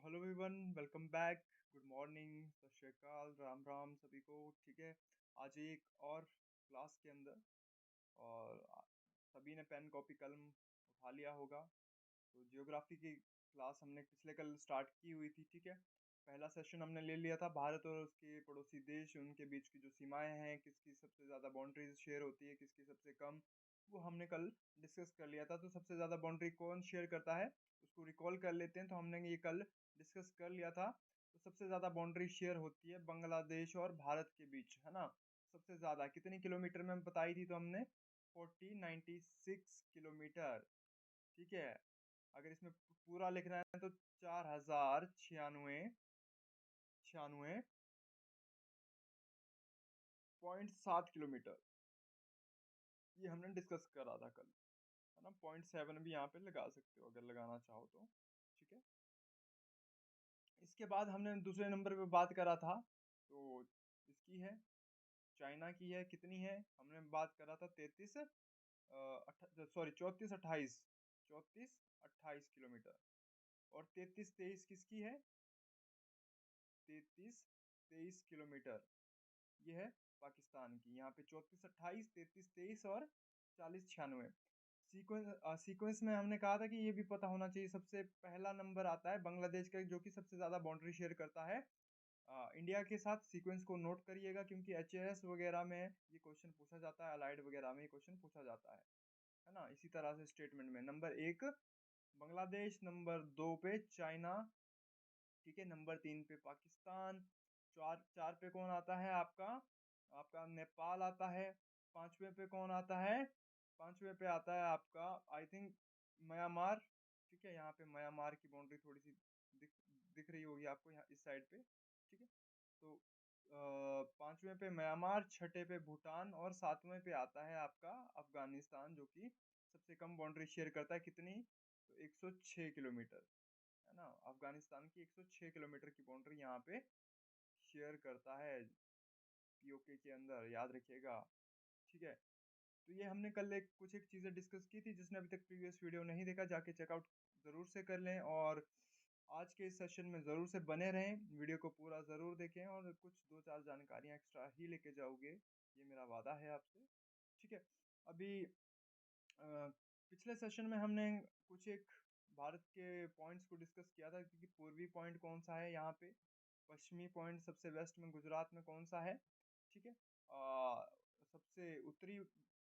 Hello everyone, welcome back. Good morning, सत श्री अकाल, राम राम सभी को। ठीक है, आज एक और क्लास के अंदर और सभी ने पेन कॉपी कलम उठा लिया होगा। तो जियोग्राफी की क्लास हमने पिछले कल स्टार्ट की हुई थी। ठीक है, पहला सेशन हमने ले लिया था भारत और उसके पड़ोसी देश, उनके बीच की जो सीमाएं हैं, किसकी सबसे ज़्यादा बाउंड्रीज शेयर होती है, किसकी सबसे कम, वो हमने कल डिस्कस कर लिया था। तो सबसे ज़्यादा बाउंड्री कौन शेयर करता है उसको रिकॉल कर लेते हैं। तो हमने ये कल डिस्कस कर लिया था। तो सबसे ज़्यादा बाउंड्री शेयर होती है बांग्लादेश और भारत के बीच, है ना। सबसे ज़्यादा कितनी किलोमीटर में बताई थी, तो हमने 4096 किलोमीटर। ठीक है, अगर इसमें पूरा लिखना है तो 4096.7 किलोमीटर ये हमने डिस्कस करा था कल, है ना। 0.7 भी यहाँ पे लगा सकते हो अगर लगाना चाहो तो। ठीक है, इसके बाद हमने दूसरे नंबर पे बात करा था, तो इसकी है, चाइना की है। कितनी है, हमने बात करा था 3428 और 3323 किसकी है, 3323 किलोमीटर ये है पाकिस्तान की। यहाँ पे 3428, 3323 और 4096। सीक्वेंस में हमने कहा था कि ये भी पता होना चाहिए। सबसे पहला नंबर आता है बांग्लादेश का, जो कि सबसे ज़्यादा बाउंड्री शेयर करता है इंडिया के साथ। सीक्वेंस को नोट करिएगा, क्योंकि एचएएस वगैरह में ये क्वेश्चन पूछा जाता है, अलाइड वगैरह में ये क्वेश्चन पूछा जाता है ना। इसी तरह से स्टेटमेंट में नंबर 1 बांग्लादेश, नंबर 2 पे चाइना, ठीक है, नंबर 3 पे पाकिस्तान, चार चार पे कौन आता है आपका, आपका नेपाल आता है। पांचवे पे कौन आता है, पांचवे पे आता है आपका आई थिंक म्यांमार। ठीक है, यहाँ पे म्यांमार की बाउंड्री थोड़ी सी दिख दिख रही होगी आपको यहाँ इस साइड पे। ठीक है, तो पांचवें पे म्यांमार, छठे पे भूटान और सातवें पे आता है आपका अफगानिस्तान, जो कि सबसे कम बाउंड्री शेयर करता है। कितनी, तो 106 किलोमीटर, है ना। अफगानिस्तान की 106 किलोमीटर की बाउंड्री यहाँ पे शेयर करता है पीओके के अंदर, याद रखिएगा। ठीक है, तो ये हमने कल कुछ एक चीज़ें डिस्कस की थी। जिसने अभी तक प्रीवियस वीडियो नहीं देखा, जाके चेकआउट ज़रूर से कर लें, और आज के इस सेशन में ज़रूर से बने रहें, वीडियो को पूरा ज़रूर देखें और कुछ दो चार जानकारियाँ एक्स्ट्रा ही लेके जाओगे, ये मेरा वादा है आपसे। ठीक है, अभी पिछले सेशन में हमने कुछ एक भारत के पॉइंट्स को डिस्कस किया था, क्योंकि पूर्वी पॉइंट कौन सा है यहाँ पे, पश्चिमी पॉइंट सबसे वेस्ट में गुजरात में कौन सा है। ठीक है, सबसे उत्तरी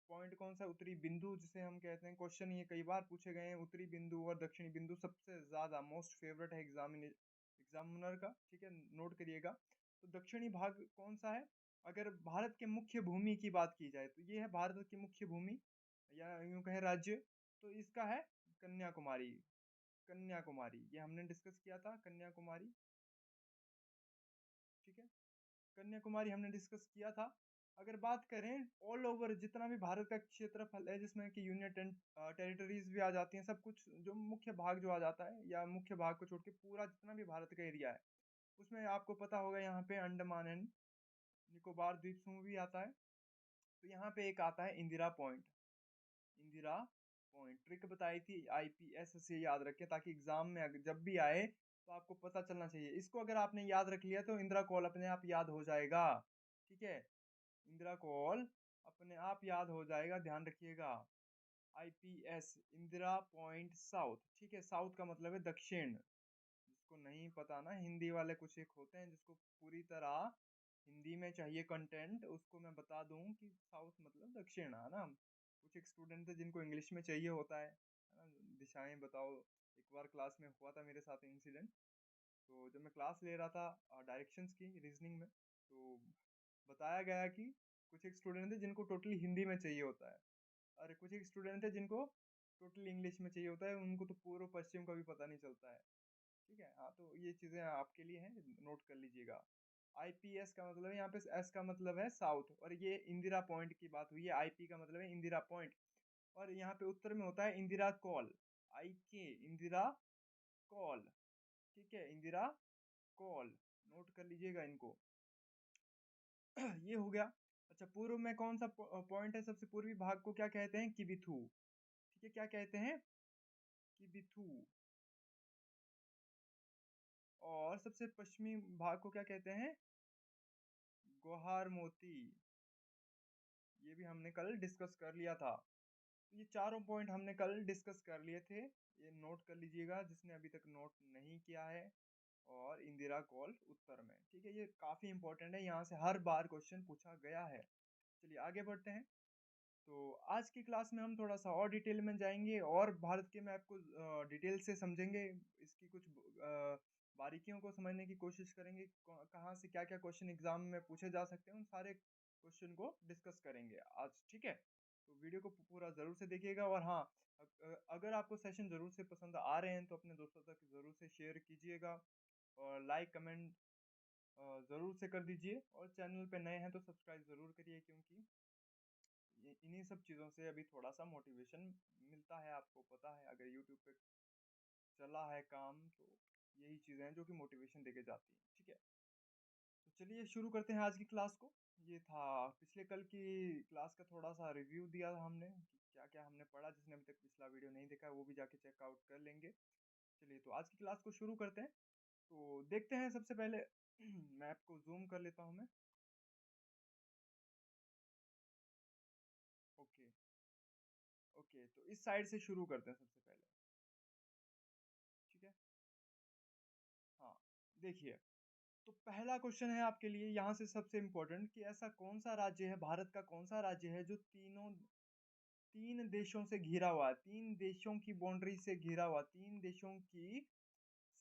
पॉइंट कौन सा है, उत्तरी बिंदु जिसे हम कहते हैं। क्वेश्चन ये कई बार पूछे गए हैं, उत्तरी बिंदु और दक्षिणी बिंदु सबसे ज़्यादा मोस्ट फेवरेट है एग्जामिनर का। ठीक है, नोट करिएगा। तो दक्षिणी भाग कौन सा है, अगर भारत के मुख्य भूमि की बात की जाए तो ये है भारत की मुख्य भूमि, या यूं कहें राज्य, तो इसका है कन्याकुमारी। कन्याकुमारी ये हमने डिस्कस किया था, कन्याकुमारी। ठीक है, कन्याकुमारी हमने डिस्कस किया था। अगर बात करें ऑल ओवर जितना भी भारत का क्षेत्रफल है, जिसमें कि यूनियन टेरिटरीज भी आ जाती हैं, सब कुछ जो मुख्य भाग जो आ जाता है, या मुख्य भाग को छोड़ के पूरा जितना भी भारत का एरिया है, उसमें आपको पता होगा यहाँ पे अंडमान एंड निकोबार द्वीप समूह भी आता है। तो यहाँ पे एक आता है Indira point. Indira point trick बताई थी आईपीएस से, याद रखें, ताकि एग्जाम में जब भी आए तो आपको पता चलना चाहिए। इसको अगर आपने याद रख लिया तो इंदिरा कॉल अपने आप याद हो जाएगा। ठीक है, इंदिरा कॉल अपने आप याद हो जाएगा, ध्यान रखिएगा। IPS Indira point south. ठीक है, साउथ का मतलब है दक्षिण। जिसको नहीं पता ना, हिंदी वाले कुछ एक होते हैं जिसको पूरी तरह हिंदी में चाहिए कंटेंट, उसको मैं बता दूं कि साउथ मतलब दक्षिण, है ना। कुछ एक स्टूडेंट थे जिनको इंग्लिश में चाहिए होता है ना, दिशाएं बताओ। एक बार क्लास में हुआ था मेरे साथ इंसिडेंट। तो जब मैं क्लास ले रहा था डायरेक्शंस की रीजनिंग में, तो बताया गया कि कुछ एक स्टूडेंट थे जिनको टोटली हिंदी में चाहिए होता है, और कुछ एक स्टूडेंट थे जिनको टोटली इंग्लिश में चाहिए होता है, उनको तो पूर्व पश्चिम का भी पता नहीं चलता है। ठीक है, हाँ, तो ये चीज़ें आपके लिए हैं, नोट कर लीजिएगा। आईपीएस का मतलब है, यहाँ पे एस का मतलब है साउथ, और ये इंदिरा पॉइंट की बात हुई है। आईपी का मतलब है इंदिरा पॉइंट, और यहाँ पे उत्तर में होता है इंदिरा कॉल, आई के, इंदिरा कॉल। ठीक है, इंदिरा कॉल, नोट कर लीजिएगा इनको। ये हो गया। अच्छा, पूर्व में कौन सा पॉइंट है, सबसे पूर्वी भाग को क्या कहते हैं, किबिथू। ठीक है, क्या कहते हैं, किबिथू। और सबसे पश्चिमी भाग को क्या कहते हैं? ग्वाहार-मोती। ये भी हमने कल डिस्कस कर लिया था। तो ये चारों पॉइंट हमने कल डिस्कस कर लिए थे। ये नोट कर लीजिएगा जिसने अभी तक नोट नहीं किया है। और इंदिरा कॉल उत्तर में, ठीक है, ये काफ़ी इंपॉर्टेंट है, यहाँ से हर बार क्वेश्चन पूछा गया है। चलिए आगे बढ़ते हैं। तो आज की क्लास में हम थोड़ा-सा और डिटेल में जाएँगे और भारत के मैप को डिटेल से समझेंगे। इसकी कुछ बारीकियों को समझने की कोशिश करेंगे। कहाँ से क्या-क्या क्वेश्चन एग्ज़ाम में पूछे जा सकते हैं, उन सारे क्वेश्चन को डिस्कस करेंगे आज, ठीक है? तो वीडियो को पूरा ज़रूर से देखिएगा और हाँ, अगर आपको सेशन ज़रूर से पसंद आ रहे हैं, तो अपने दोस्तों तक ज़रूर से शेयर कीजिएगा और लाइक, कमेंट ज़रूर से कर दीजिए और चैनल पे नए हैं तो सब्सक्राइब ज़रूर करिए क्योंकि ये इन्हीं सब चीज़ों से अभी थोड़ा-सा मोटिवेशन मिलता है, आपको पता है अगर यूट्यूब पे चला है काम तो यही चीज़ें हैं जो कि मोटिवेशन देके जाती हैं, ठीक है? तो चलिए शुरू करते हैं आज की क्लास को। ये था पिछले कल की क्लास का थोड़ा-सा रिव्यू दिया था हमने कि क्या-क्या हमने पढ़ा, जिसने अभी तक पिछला वीडियो नहीं देखा है वो भी जाके चेकआउट कर लेंगे। चलिए तो आज की क्लास को शुरू करते हैं। तो देखते हैं सबसे पहले मैप को ज़ूम कर लेता हूँ मैं। ओके, ओके तो इस साइड से शुरू करते हैं सबसे पहले, ठीक है? हाँ, देखिए तो पहला क्वेश्चन है आपके लिए यहाँ से सबसे इम्पोर्टेंट कि ऐसा कौन-सा राज्य है, भारत का कौन-सा राज्य है जो 3 देशों से घिरा हुआ है, 3 देशों की बाउंड्री से घिरा हुआ, 3 देशों की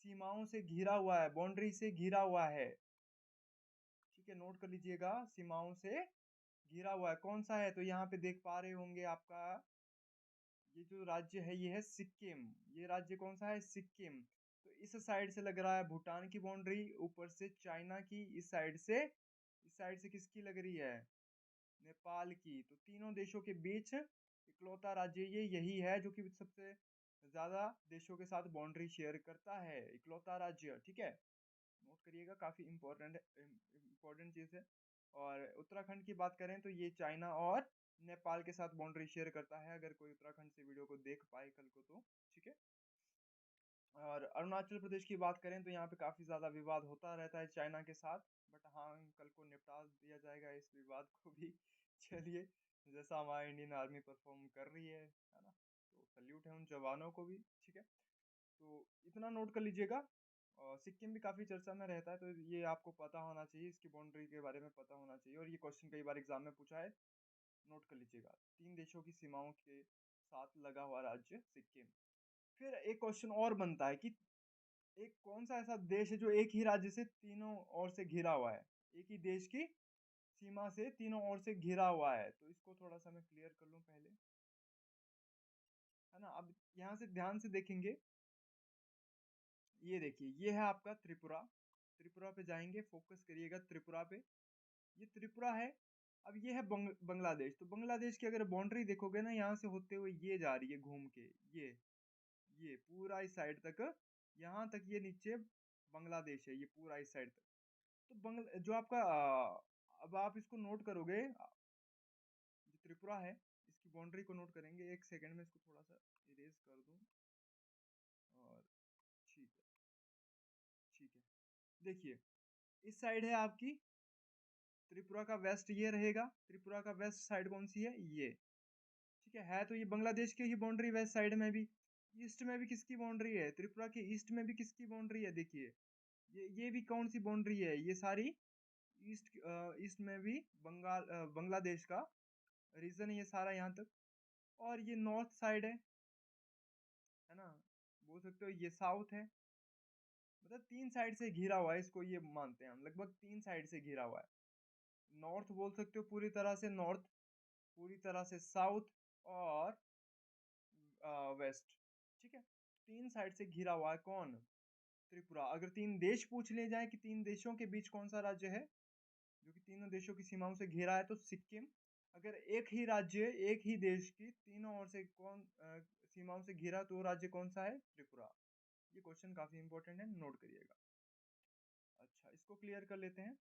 सीमाओं से घिरा हुआ है, बाउंड्री से घिरा हुआ है। ठीक है, नोट कर लीजिएगा, सीमाओं से घिरा हुआ है, कौन-सा है? तो यहाँ पे देख पा रहे होंगे आपका ये जो राज्य है ये है सिक्किम। ये राज्य कौन-सा है? सिक्किम। तो इस साइड से लग रहा है भूटान की बाउंड्री, ऊपर से चाइना की, इस साइड से किसकी लग रही है? नेपाल की। तो तीनों देशों के बीच इकलौता राज्य ये यही है जो कि सबसे ज़्यादा देशों के साथ बाउंड्री शेयर करता है, इकलौता राज्य, ठीक है? नोट करिएगा, काफ़ी इम्पोर्टेंट चीज़ है। और उत्तराखंड की बात करें तो ये चाइना और नेपाल के साथ बाउंड्री शेयर करता है, अगर कोई उत्तराखंड से वीडियो को देख पाए कल को तो, ठीक है? और अरुणाचल प्रदेश की बात करें तो यहाँ पे काफ़ी ज़्यादा विवाद होता रहता है चाइना के साथ, बट हाँ, कल को निपटा दिया जाएगा इस विवाद को भी। चलिए, जैसा हमारी इंडियन आर्मी परफॉर्म कर रही है ना? तो सैल्यूट है उन जवानों को भी, ठीक है? तो इतना नोट कर लीजिएगा। और सिक्किम भी काफ़ी चर्चा में रहता है, तो ये आपको पता होना चाहिए, इसकी बाउंड्री के बारे में पता होना चाहिए और ये क्वेश्चन कई बार एग्ज़ाम में पूछा है, नोट कर लीजिएगा। 3 देशों की सीमाओं के साथ लगा हुआ राज्य सिक्किम। फिर एक क्वेश्चन और बनता है कि एक कौन-सा ऐसा देश है जो एक ही राज्य से तीनों ओर से घिरा हुआ है? एक ही देश की सीमा से तीनों ओर से घिरा हुआ है। तो इसको थोड़ा-सा मैं क्लियर कर लूँ पहले, है ना? अब यहाँ से ध्यान से देखेंगे, ये देखिए, ये है आपका त्रिपुरा। त्रिपुरा पे जाएँगे, फ़ोकस करिएगा त्रिपुरा पे। ये त्रिपुरा है। अब ये है बांग्लादेश। तो बांग्लादेश की अगर बाउंड्री देखोगे ना, यहाँ से होते हुए ये जा रही है घूम के, ये पूरा इस साइड तक, यहाँ तक ये नीचे बांग्लादेश है, ये पूरा इस साइड तक। तो जो आपका अब आप इसको नोट करोगे, जो त्रिपुरा है, इसकी बाउंड्री को नोट करेंगे। 1 सेकंड में इसको थोड़ा-सा इरेज़ कर दूँ और ठीक है, ठीक है। देखिए, इस साइड है आपकी त्रिपुरा का वेस्ट, ये रहेगा। त्रिपुरा का वेस्ट साइड कौन-सी है? ये, ठीक है। है तो ये बांग्लादेश की ही बाउंड्री वेस्ट साइड में भी। ईस्ट में भी किसकी बाउंड्री है? त्रिपुरा के ईस्ट में भी किसकी बाउंड्री है? देखिए, ये भी कौन-सी बाउंड्री है? ये सारी ईस्ट में भी बांग्लादेश का रीजन है ये सारा यहाँ तक। और ये नॉर्थ साइड है ना? बोल सकते हो ये साउथ है। मतलब 3 साइड से घिरा हुआ है, इसको ये मानते हैं हम, लगभग 3 साइड से घिरा हुआ है। नॉर्थ बोल सकते हो पूरी तरह से नॉर्थ, पूरी तरह से साउथ और वेस्ट, ठीक है? 3 साइड से घिरा हुआ है कौन? त्रिपुरा। अगर 3 देश पूछ लिए जाएँ कि 3 देशों के बीच कौन-सा राज्य है, जो कि तीनों देशों की सीमाओं से घिरा है, तो सिक्किम। अगर एक ही राज्य, एक ही देश की तीनों ओर से सीमाओं से घिरा, तो वो राज्य कौन-सा है? त्रिपुरा। ये क्वेश्चन काफ़ी इंपॉर्टेंट है, नोट करिएगा। अच्छा, इसको क्लियर कर लेते हैं।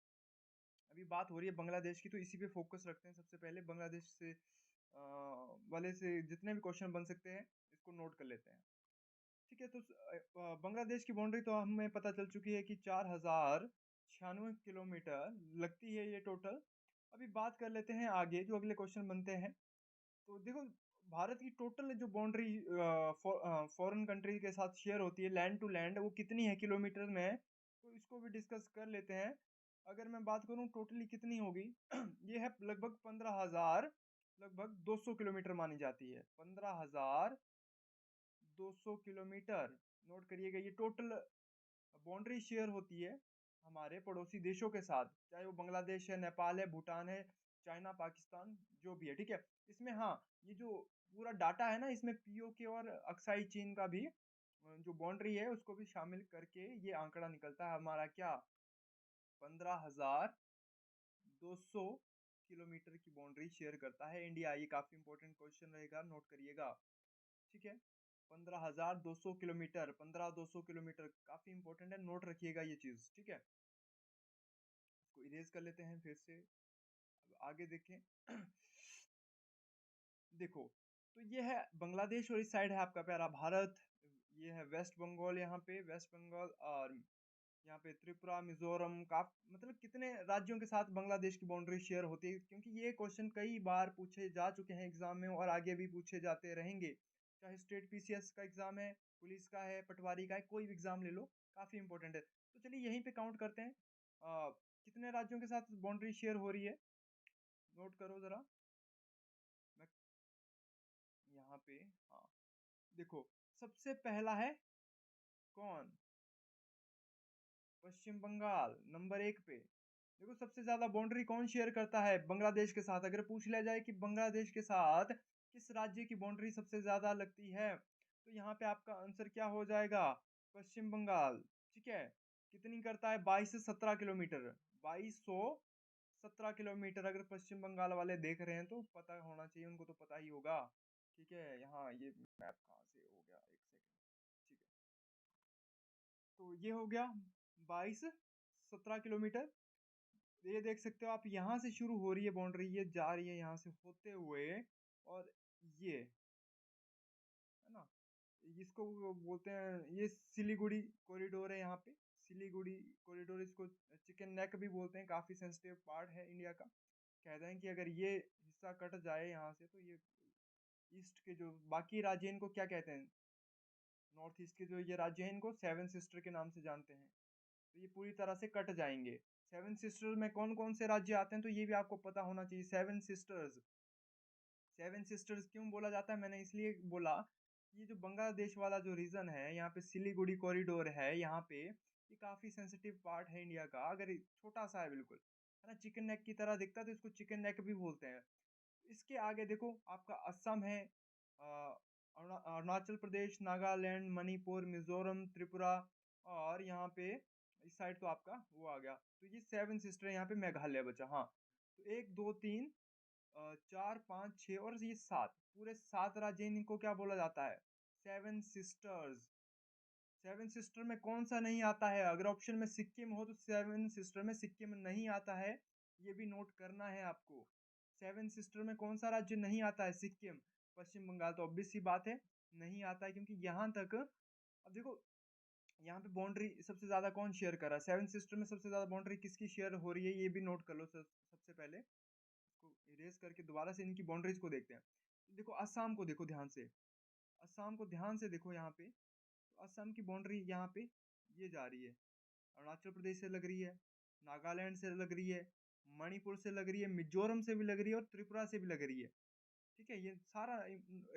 अभी बात हो रही है बांग्लादेश की, तो इसी पे फोकस रखते हैं सबसे पहले। बांग्लादेश से वाले से जितने भी क्वेश्चन बन सकते हैं, इसको नोट कर लेते हैं, ठीक है, तो बांग्लादेश की बाउंड्री तो हमें पता चल चुकी है कि 4096 किलोमीटर लगती है ये टोटल। अभी बात कर लेते हैं आगे, जो अगले क्वेश्चन बनते हैं। तो देखो, भारत की टोटल जो बाउंड्री फॉरेन कंट्री के साथ शेयर होती है लैंड टू लैंड, वो कितनी है किलोमीटर में, तो इसको भी डिस्कस कर लेते हैं। अगर मैं बात करूं टोटली कितनी होगी, ये है लगभग 15,000, लगभग 200 किलोमीटर मानी जाती है। 15,200 किलोमीटर, नोट करिएगा। ये टोटल बाउंड्री शेयर होती है हमारे पड़ोसी देशों के साथ, चाहे वो बांग्लादेश है, नेपाल है, भूटान है, चाइना, पाकिस्तान, जो भी है, ठीक है। इसमें हाँ, ये जो पूरा डाटा है ना, इसमें पीओके और अक्साई चीन का भी जो बाउंड्री है उसको भी शामिल करके ये आंकड़ा निकलता है हमारा, क्या, 15,200 किलोमीटर की बाउंड्री शेयर करता है इंडिया। ये काफी इंपॉर्टेंट क्वेश्चन रहेगा, नोट करिएगा, ठीक है। 15,200 किलोमीटर, 15,200 किलोमीटर काफी इंपॉर्टेंट है, नोट रखिएगा ये चीज, ठीक है। इसको इरेज कर लेते हैं फिर से, अब आगे देखें। देखो, तो ये है बांग्लादेश और इस साइड है आपका प्यारा भारत। ये है वेस्ट बंगाल, यहाँ पे वेस्ट बंगाल, और यहाँ पे त्रिपुरा, मिजोरम का, मतलब कितने राज्यों के साथ बांग्लादेश की बाउंड्री शेयर होती है, क्योंकि ये क्वेश्चन कई बार पूछे जा चुके हैं एग्जाम में और आगे भी पूछे जाते रहेंगे। चाहे स्टेट पीसीएस का एग्जाम है, पुलिस का है, पटवारी का है, कोई भी एग्जाम ले लो, काफी इंपॉर्टेंट है। तो चलिए यहीं पे काउंट करते हैं, कितने राज्यों के साथ बाउंड्री शेयर हो रही है, नोट करो जरा। मैं यहाँ पे, हाँ, देखो, सबसे पहला है कौन, पश्चिम बंगाल नंबर 1 पे। देखो, सबसे ज्यादा बाउंड्री कौन शेयर करता है बांग्लादेश के साथ, अगर पूछ लिया जाए कि बांग्लादेश के साथ किस राज्य की बाउंड्री सबसे ज्यादा लगती है, तो यहाँ पे आपका आंसर क्या हो जाएगा, पश्चिम बंगाल, ठीक है। कितनी करता है, 22 से 17 किलोमीटर, 2217 किलोमीटर। अगर पश्चिम बंगाल वाले देख रहे हैं तो पता होना चाहिए, उनको तो पता ही होगा, ठीक है। यहाँ ये मैप कहाँ से हो गया, एक सेकेंड, ठीक है। तो ये हो गया 2217 किलोमीटर। ये देख सकते हो आप, यहाँ से शुरू हो रही है बाउंड्री, ये जा रही है यहाँ से होते हुए, और ये है ना, इसको वो बोलते हैं, ये सिलीगुड़ी कॉरिडोर है यहाँ पे, सिलीगुड़ी कॉरिडोर, इसको चिकन नेक भी बोलते हैं, काफी सेंसिटिव पार्ट है इंडिया का। कहते हैं कि अगर ये हिस्सा कट जाए यहाँ से, तो ये ईस्ट के जो बाकी राज्य हैं, इनको क्या कहते हैं, नॉर्थ ईस्ट के जो ये राज्य हैं, इनको सेवन सिस्टर के नाम से जानते हैं। तो ये पूरी तरह से कट जाएंगे। सेवन सिस्टर्स में कौन कौन से राज्य आते हैं, तो ये भी आपको पता होना चाहिए। सेवन सिस्टर्स, सेवन सिस्टर्स क्यों बोला जाता है, मैंने इसलिए बोला, ये जो बांग्लादेश वाला जो रीजन है, यहाँ पे सिलीगुड़ी कॉरिडोर है, यहाँ पे ये काफी सेंसिटिव पार्ट है इंडिया का। अगर छोटा सा है बिल्कुल, है ना, चिकन नेक की तरह दिखता है, तो इसको चिकन नेक भी बोलते हैं। इसके आगे देखो, आपका असम है, अरुणाचल प्रदेश, नागालैंड, मणिपुर, मिजोरम, त्रिपुरा, और यहाँ पे इस साइड तो आपका वो आ गया। तो ये सेवन सिस्टर है, यहाँ पे मेघालय बचा, हाँ। तो 1 2 3 4 5 6 और ये 7, पूरे 7 राज्य, इनको क्या बोला जाता है, सेवन सिस्टर्स। सेवन सिस्टर में कौन सा नहीं आता है, अगर ऑप्शन में सिक्किम हो तो सेवन सिस्टर में सिक्किम नहीं आता है, ये भी नोट करना है आपको। सेवन सिस्टर में कौन सा राज्य नहीं आता है, सिक्किम। पश्चिम बंगाल तो ऑब्वियस सी बात है, नहीं आता है, क्योंकि यहाँ तक, अब देखो, यहाँ पे बाउंड्री सबसे ज्यादा कौन शेयर कर रहा है, सेवन सिस्टर में सबसे ज्यादा बाउंड्री किसकी शेयर हो रही है, ये भी नोट कर लो। सबसे पहले इसको इरेज करके दोबारा से इनकी बाउंड्रीज को देखते हैं। देखो, असम को देखो ध्यान से, असम को ध्यान से देखो, यहाँ पे तो असम की बाउंड्री यहाँ पे ये जा रही है, अरुणाचल प्रदेश से लग रही है, नागालैंड से लग रही है, मणिपुर से लग रही है, मिजोरम से भी लग रही है, और त्रिपुरा से भी लग रही है, ठीक है। ये सारा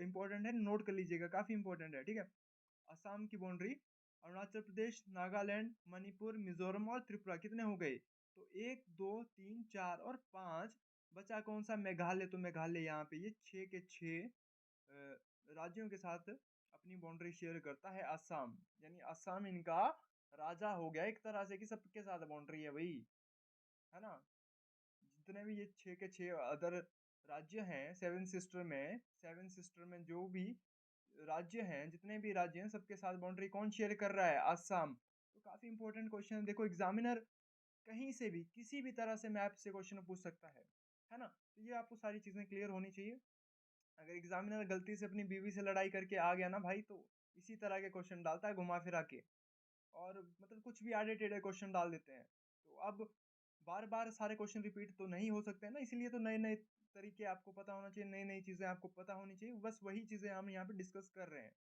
इंपॉर्टेंट है, नोट कर लीजिएगा, काफी इंपॉर्टेंट है, ठीक है। असम की बाउंड्री, अरुणाचल प्रदेश, नागालैंड, मणिपुर, मिजोरम और त्रिपुरा, कितने हो गए, तो 1 2 3 4 और 5, बचा कौन सा, मेघालय। तो मेघालय यहाँ पे ये 6 के 6 राज्यों के साथ अपनी बाउंड्री शेयर करता है असम, यानी असम इनका राजा हो गया एक तरह से, कि सबके साथ बाउंड्री है भाई, है ना। जितने भी ये 6 के 6 अदर राज्य हैं सेवन सिस्टर में, सेवन सिस्टर में जो भी राज्य हैं, जितने भी राज्य हैं, सबके साथ बाउंड्री कौन शेयर कर रहा है, असम। तो काफी इंपॉर्टेंट क्वेश्चन है, देखो एग्जामिनर कहीं से भी किसी भी तरह से मैप से क्वेश्चन पूछ सकता है ना। तो ये आपको सारी चीजें क्लियर होनी चाहिए। अगर एग्जामिनर गलती से अपनी बीवी से लड़ाई करके आ गया ना भाई, तो इसी तरह के क्वेश्चन डालता है घुमा फिरा के, और मतलब कुछ भी आड़े टेढ़े क्वेश्चन डाल देते हैं। तो अब बार बार सारे क्वेश्चन रिपीट तो नहीं हो सकते हैं ना, इसलिए तो नए नए तरीके आपको पता होना चाहिए, नई नई चीजें आपको पता होनी चाहिए, बस वही चीजें हम यहाँ पे डिस्कस कर रहे हैं।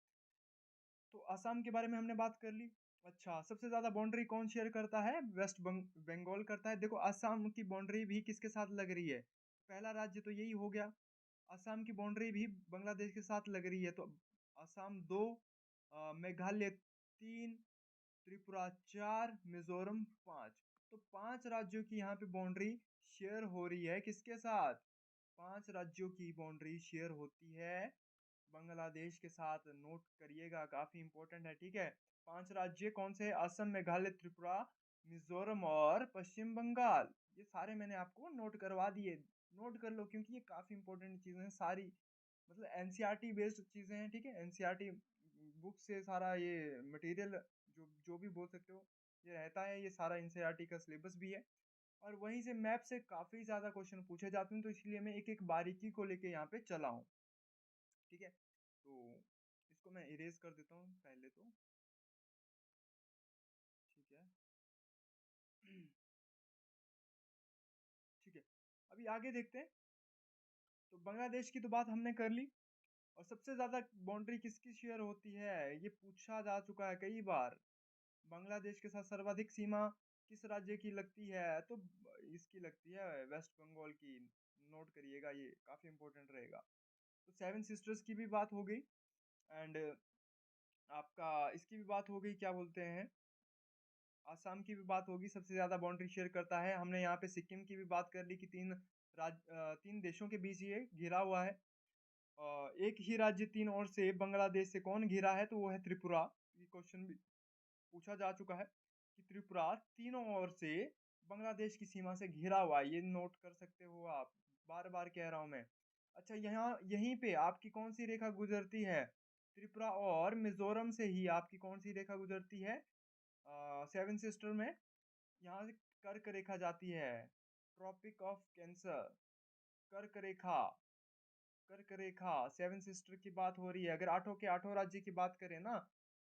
तो असम के बारे में हमने बात कर ली। अच्छा, सबसे ज्यादा बाउंड्री कौन शेयर करता है? वेस्ट बंगाल करता है। देखो असम की बाउंड्री भी किसके साथ लग रही है? पहला राज्य तो यही हो गया। असम की बाउंड्री भी बांग्लादेश के साथ लग रही है, तो असम दो, मेघालय तीन, त्रिपुरा चार, मिजोरम पांच। तो पांच राज्यों की यहाँ पे बाउंड्री शेयर हो रही है किसके साथ? पांच राज्यों की बाउंड्री शेयर होती है बांग्लादेश के साथ। नोट करिएगा, काफी इंपॉर्टेंट है, ठीक है। पांच राज्य कौन से? असम, मेघालय, त्रिपुरा, मिजोरम और पश्चिम बंगाल। ये सारे मैंने आपको नोट करवा दिए, नोट कर लो, क्योंकि ये काफी इंपॉर्टेंट चीजें हैं सारी, मतलब एनसीईआरटी बेस्ड चीजें हैं, ठीक है। एनसीईआरटी बुक से सारा ये मटेरियल, जो जो भी बोल सकते हो, ये रहता है, ये सारा एनसीईआरटी का सिलेबस भी है। और वहीं से मैप से काफी ज्यादा क्वेश्चन पूछे जाते हैं, तो इसलिए मैं एक एक बारीकी को लेके यहाँ पे चला हूँ, ठीक है। तो इसको मैं इरेज कर देता हूँ पहले तो, ठीक है। ठीक है, अभी आगे देखते हैं। तो बांग्लादेश की तो बात हमने कर ली। और सबसे ज्यादा बाउंड्री किसकी शेयर होती है, ये पूछा जा चुका है कई बार। बांग्लादेश के साथ सर्वाधिक सीमा किस राज्य की लगती है? तो इसकी लगती है वेस्ट बंगाल की। नोट करिएगा, ये काफी इंपॉर्टेंट रहेगा। तो सेवन सिस्टर्स की भी बात हो गई, एंड आपका इसकी भी बात हो गई, क्या बोलते हैं, आसाम की भी बात होगी, सबसे ज्यादा बाउंड्री शेयर करता है। हमने यहाँ पे सिक्किम की भी बात कर ली कि तीन देशों के बीच ये घिरा हुआ है। एक ही राज्य तीन ओर से बांग्लादेश से कौन घिरा है? तो वो है त्रिपुरा। ये क्वेश्चन भी पूछा जा चुका है कि त्रिपुरा तीनों ओर से बांग्लादेश की सीमा से घिरा हुआ है, ये नोट कर सकते हो आप, बार बार कह रहा हूं मैं। अच्छा, यहाँ यहीं पे आपकी कौन सी रेखा गुजरती है? त्रिपुरा और मिजोरम से ही आपकी कौन सी रेखा गुजरती है? सेवन सिस्टर में यहाँ से कर्क रेखा जाती है, ट्रॉपिक ऑफ कैंसर, कर्क रेखा। कर्क रेखा सेवन सिस्टर की बात हो रही है। अगर आठों के आठों राज्य की बात करें ना,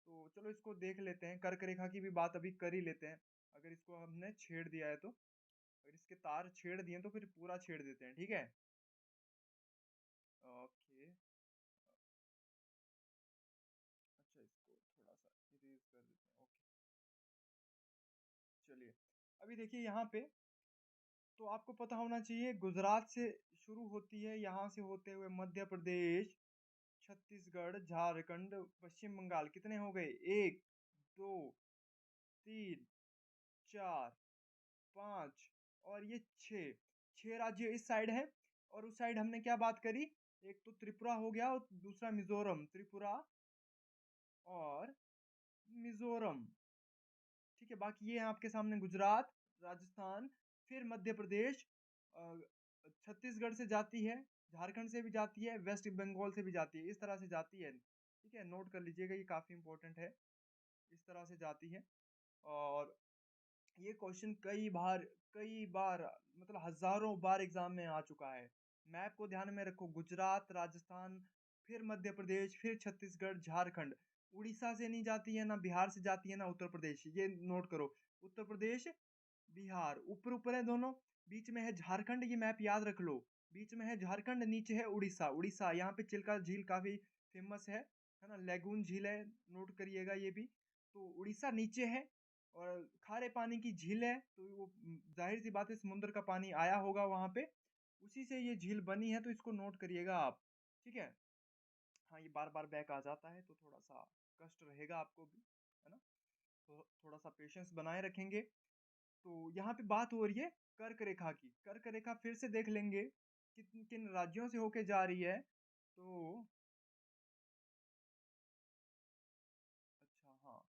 तो चलो इसको देख लेते हैं, कर्क रेखा की भी बात अभी कर ही लेते हैं। अगर इसको हमने छेड़ दिया है तो, अगर इसके तार छेड़ दिए तो फिर पूरा छेड़ देते हैं, ठीक है। ओके, अच्छा इसको थोड़ा सा इरेज कर देते हैं, ओके। चलिए, अभी देखिए यहाँ पे, तो आपको पता होना चाहिए गुजरात से शुरू होती है, यहाँ से होते हुए मध्य प्रदेश, छत्तीसगढ़, झारखंड, पश्चिम बंगाल। कितने हो गए? एक, दो, तीन, चार, पाँच, और ये छः। छः राज्य इस साइड है, और उस साइड हमने क्या बात करी? एक तो त्रिपुरा हो गया और दूसरा मिजोरम। त्रिपुरा और मिजोरम, ठीक है। बाकी ये है आपके सामने गुजरात, राजस्थान, फिर मध्य प्रदेश, अ, छत्तीसगढ़ से जाती है, झारखंड से भी जाती है, वेस्ट बंगाल से भी जाती है, इस तरह से जाती है, ठीक है। नोट कर लीजिएगा, ये काफ़ी इंपॉर्टेंट है, इस तरह से जाती है। और ये क्वेश्चन कई बार मतलब हजारों बार एग्जाम में आ चुका है। मैप को ध्यान में रखो, गुजरात, राजस्थान, फिर मध्य प्रदेश, फिर छत्तीसगढ़, झारखंड। उड़ीसा से नहीं जाती है, ना बिहार से जाती है, ना उत्तर प्रदेश, ये नोट करो। उत्तर प्रदेश, बिहार ऊपर ऊपर है दोनों, बीच में है झारखंड, ये मैप याद रख लो। बीच में है झारखंड, नीचे है उड़ीसा। उड़ीसा यहाँ पे चिल्का झील काफी फेमस है ना, लेगून झील है, नोट करिएगा ये भी। तो उड़ीसा नीचे है, और खारे पानी की झील है, तो वो जाहिर सी बात है समुद्र का पानी आया होगा वहां पे, उसी से ये झील बनी है, तो इसको नोट करिएगा आप, ठीक है। हाँ, ये बार बार बैक आ जाता है, तो थोड़ा सा कष्ट रहेगा आपको भी, है ना। तो थोड़ा सा पेशेंस बनाए रखेंगे। तो यहाँ पे बात हो रही है कर्क रेखा की। कर्क रेखा फिर से देख लेंगे किन किन राज्यों से होके जा रही है। तो अच्छा, हाँ,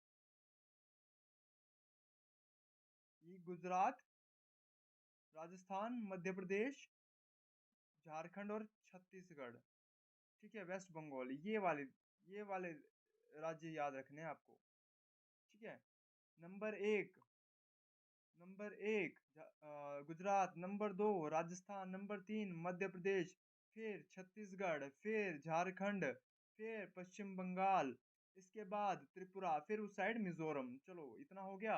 ये गुजरात, राजस्थान, मध्य प्रदेश, झारखंड और छत्तीसगढ़, ठीक है। वेस्ट बंगाल, ये वाले राज्य याद रखने हैं आपको, ठीक है। नंबर एक, गुजरात, नंबर दो राजस्थान, नंबर तीन मध्य प्रदेश, फिर छत्तीसगढ़, फिर झारखंड, फिर पश्चिम बंगाल, इसके बाद त्रिपुरा, फिर उस साइड मिजोरम। चलो इतना हो गया,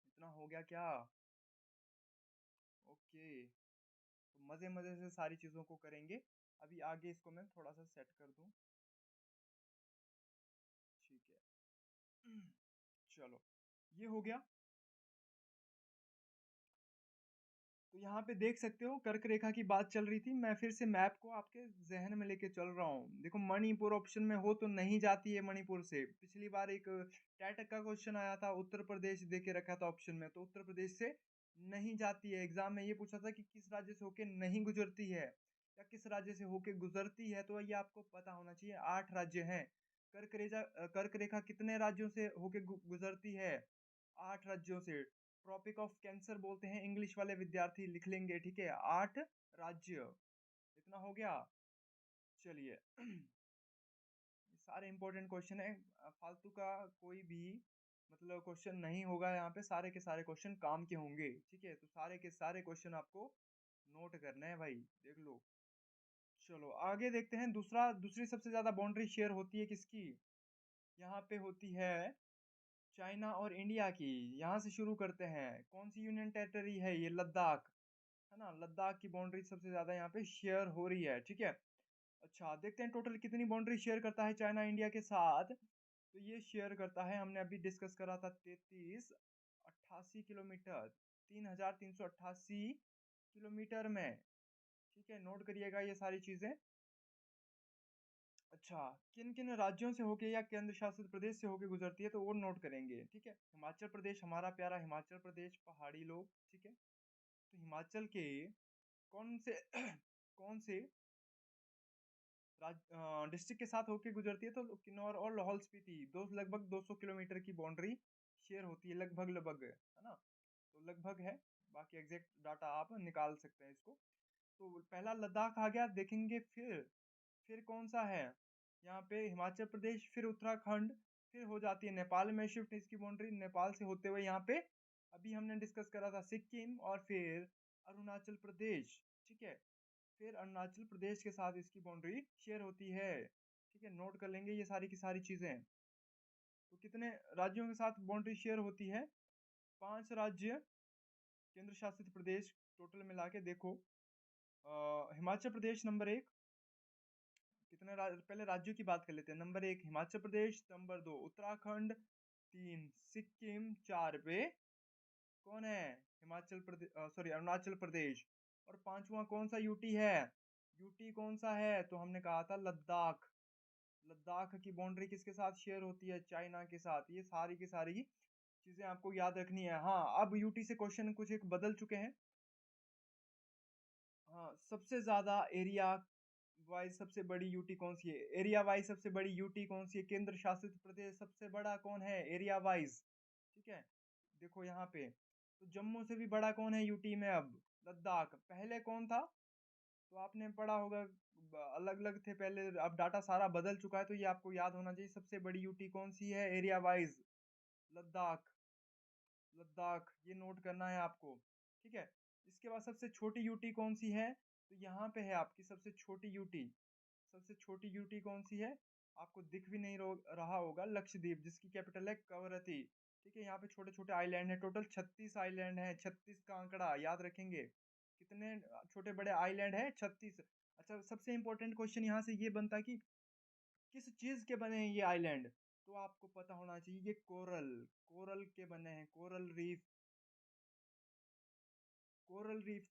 इतना हो गया क्या? ओके, तो मजे मजे से सारी चीजों को करेंगे। अभी आगे इसको मैं थोड़ा सा सेट कर दूं। ठीक है। चलो, ये हो गया। तो यहाँ पे देख सकते हो कर्क रेखा की बात चल रही थी। मैं फिर से मैप को आपके जहन में लेके चल रहा हूँ। देखो मणिपुर ऑप्शन में हो तो नहीं जाती है मणिपुर से। पिछली बार एक टैट का क्वेश्चन आया था, उत्तर प्रदेश दे के रखा था ऑप्शन में, तो उत्तर प्रदेश से नहीं जाती है। एग्जाम में ये पूछा था कि किस राज्य से होके नहीं गुजरती है या किस राज्य से होके गुजरती है, तो ये आपको पता होना चाहिए। 8 राज्य हैं। कर्क रेखा कितने राज्यों से होके गुजरती है? 8 राज्यों से। ट्रॉपिक ऑफ कैंसर बोलते हैं, इंग्लिश वाले विद्यार्थी लिख लेंगे, ठीक है। 8 राज्य, इतना हो गया। चलिए। सारे इंपॉर्टेंट क्वेश्चन है। फालतू का कोई भी मतलब क्वेश्चन नहीं होगा यहाँ पे। सारे के सारे क्वेश्चन काम के होंगे, ठीक है। तो सारे के सारे क्वेश्चन आपको नोट करना है भाई, देख लो। चलो आगे देखते हैं। दूसरी सबसे ज्यादा बाउंड्री शेयर होती है किसकी? यहाँ पे होती है चाइना और इंडिया की। यहाँ से शुरू करते हैं। कौन सी यूनियन टेरिटरी है ये? लद्दाख, है ना। लद्दाख की बाउंड्री सबसे ज्यादा यहाँ पे शेयर हो रही है, ठीक है। अच्छा देखते हैं टोटल कितनी बाउंड्री शेयर करता है चाइना इंडिया के साथ। तो ये शेयर करता है, हमने अभी डिस्कस करा था, 3388 किलोमीटर, 3388 किलोमीटर में, ठीक है। नोट करिएगा ये सारी चीजें। अच्छा, किन किन राज्यों से होके या केंद्र शासित प्रदेश से होके गुजरती है, तो वो नोट करेंगे, ठीक है। हिमाचल प्रदेश, हमारा प्यारा हिमाचल प्रदेश, पहाड़ी लोग, ठीक है। तो हिमाचल के कौन से कौन से डिस्ट्रिक्ट के साथ होके गुजरती है? तो किन्नौर और लाहौल स्पीति, दो लगभग 200 किलोमीटर की बाउंड्री शेयर होती है, लगभग लगभग, है ना। तो लगभग है, बाकी एग्जैक्ट डाटा आप निकाल सकते हैं इसको। तो पहला लद्दाख आ गया, देखेंगे। फिर कौन सा है यहाँ पे? हिमाचल प्रदेश, फिर उत्तराखंड, फिर हो जाती है नेपाल में शिफ्ट इसकी बाउंड्री। नेपाल से होते हुए यहाँ पे अभी हमने डिस्कस करा था सिक्किम, और फिर अरुणाचल प्रदेश, ठीक है। फिर अरुणाचल प्रदेश के साथ इसकी बाउंड्री शेयर होती है, ठीक है। नोट कर लेंगे ये सारी की सारी चीजें। तो कितने राज्यों के साथ बाउंड्री शेयर होती है? 5 राज्य, केंद्र शासित प्रदेश, टोटल मिला के देखो। हिमाचल प्रदेश नंबर 1। पहले राज्यों की बात कर लेते हैं। नंबर 1 हिमाचल प्रदेश, नंबर 2 उत्तराखंड, 3 सिक्किम, 4 पे कौन है? हिमाचल प्रदेश, सॉरी अरुणाचल प्रदेश। और पांचवा कौन सा यूटी है? यूटी कौन सा है? तो हमने कहा था लद्दाख। लद्दाख की बाउंड्री किसके साथ शेयर होती है? चाइना के साथ। ये सारी की सारी चीजें आपको याद रखनी है। हाँ, अब यूटी से क्वेश्चन कुछ एक बदल चुके हैं। हाँ, सबसे ज्यादा एरिया वाइज सबसे बड़ी यूटी कौन सी है? एरिया वाइज सबसे बड़ी यूटी कौन सी है? केंद्र शासित प्रदेश सबसे बड़ा कौन है एरिया वाइज? ठीक है, देखो यहाँ पे तो जम्मू से भी बड़ा कौन है यूटी में अब? लद्दाख। पहले कौन था? तो आपने पढ़ा होगा, अलग अलग थे पहले, अब डाटा सारा बदल चुका है, तो ये आपको याद होना चाहिए। सबसे बड़ी यूटी कौन सी है एरिया वाइज? लद्दाख। लद्दाख, ये नोट करना है आपको, ठीक है। इसके बाद सबसे छोटी यूटी कौन सी है? तो यहाँ पे है आपकी सबसे छोटी यूटी। सबसे छोटी यूटी कौन सी है? आपको दिख भी नहीं रहा होगा, लक्षद्वीप, जिसकी कैपिटल है कवरत्ती, ठीक है। यहाँ पे छोटे छोटे आइलैंड है, टोटल 36 आइलैंड है। 36 का आंकड़ा याद रखेंगे। कितने छोटे बड़े आइलैंड है? 36। अच्छा, सबसे इंपॉर्टेंट क्वेश्चन यहाँ से ये बनता है कि किस चीज के बने हैं ये आइलैंड? तो आपको पता होना चाहिए, ये कोरल, कोरल के बने हैं, कोरल रीफ। कोरल रीफ,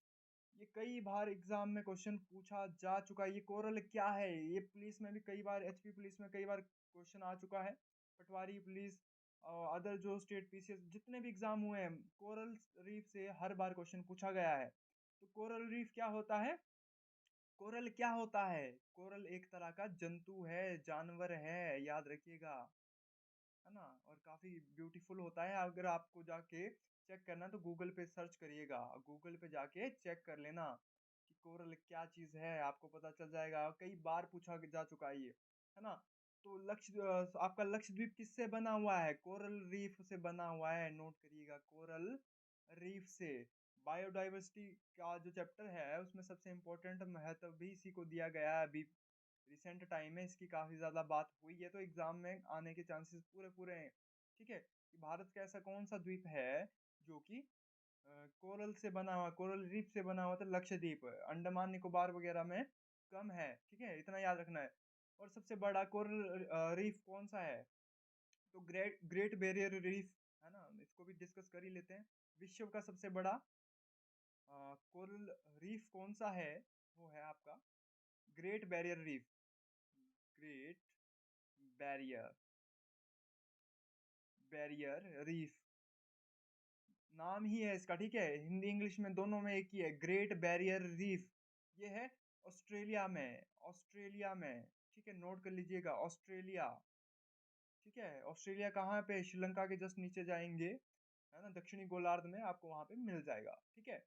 ये कई बार एग्जाम में क्वेश्चन पूछा जा चुका है। ये कोरल क्या है? ये पुलिस में भी कई बार, एचपी पुलिस में कई बार क्वेश्चन आ चुका है, पटवारी पुलिस, अदर जो स्टेट पीसीएस जितने भी एग्जाम हुए हैं, कोरल रीफ से हर बार क्वेश्चन पूछा गया है। तो कोरल रीफ क्या होता है? कोरल क्या होता है? कोरल एक तरह का जंतु है, जानवर है, याद रखिएगा, है ना। और काफी ब्यूटीफुल होता है। अगर आपको जाके चेक करना तो गूगल पे सर्च करिएगा, गूगल पे जाके चेक कर लेना कि कोरल क्या चीज है, आपको पता चल जाएगा। कई बार पूछा जा चुका है ये, है ना। तो आपका लक्षद्वीप किससे बना हुआ है? कोरल रीफ से बना हुआ है, नोट करिएगा, कोरल रीफ से बायोडाइवर्सिटी का जो चैप्टर है उसमें सबसे इम्पोर्टेंट महत्व भी इसी को दिया गया है। अभी रिसेंट टाइम में इसकी काफ़ी ज़्यादा बात हुई है, तो एग्ज़ाम में आने के चांसेस पूरे पूरे हैं। ठीक है, कि भारत का ऐसा कौन सा द्वीप है जो कि कोरल से बना हुआ, कोरल रीफ से बना हुआ, तो लक्षद्वीप, अंडमान निकोबार वगैरह में कम है। ठीक है, इतना याद रखना है। और सबसे बड़ा कोरल रीफ कौन सा है? तो ग्रेट ग्रेट बैरियर रीफ है ना, इसको भी डिस्कस कर ही लेते हैं। विश्व का सबसे बड़ा कोरल रीफ कौन सा है? वो है आपका great barrier reef. Great barrier barrier reef नाम ही है इसका। ठीक है, हिंदी इंग्लिश में दोनों में एक ही है, ग्रेट बैरियर रीफ। ये है ऑस्ट्रेलिया में, ऑस्ट्रेलिया में। ठीक है, नोट कर लीजिएगा, ऑस्ट्रेलिया। ठीक है, ऑस्ट्रेलिया कहाँ पे? श्रीलंका के जस्ट नीचे जाएंगे, है ना, दक्षिणी गोलार्ध में आपको वहां पे मिल जाएगा। ठीक है,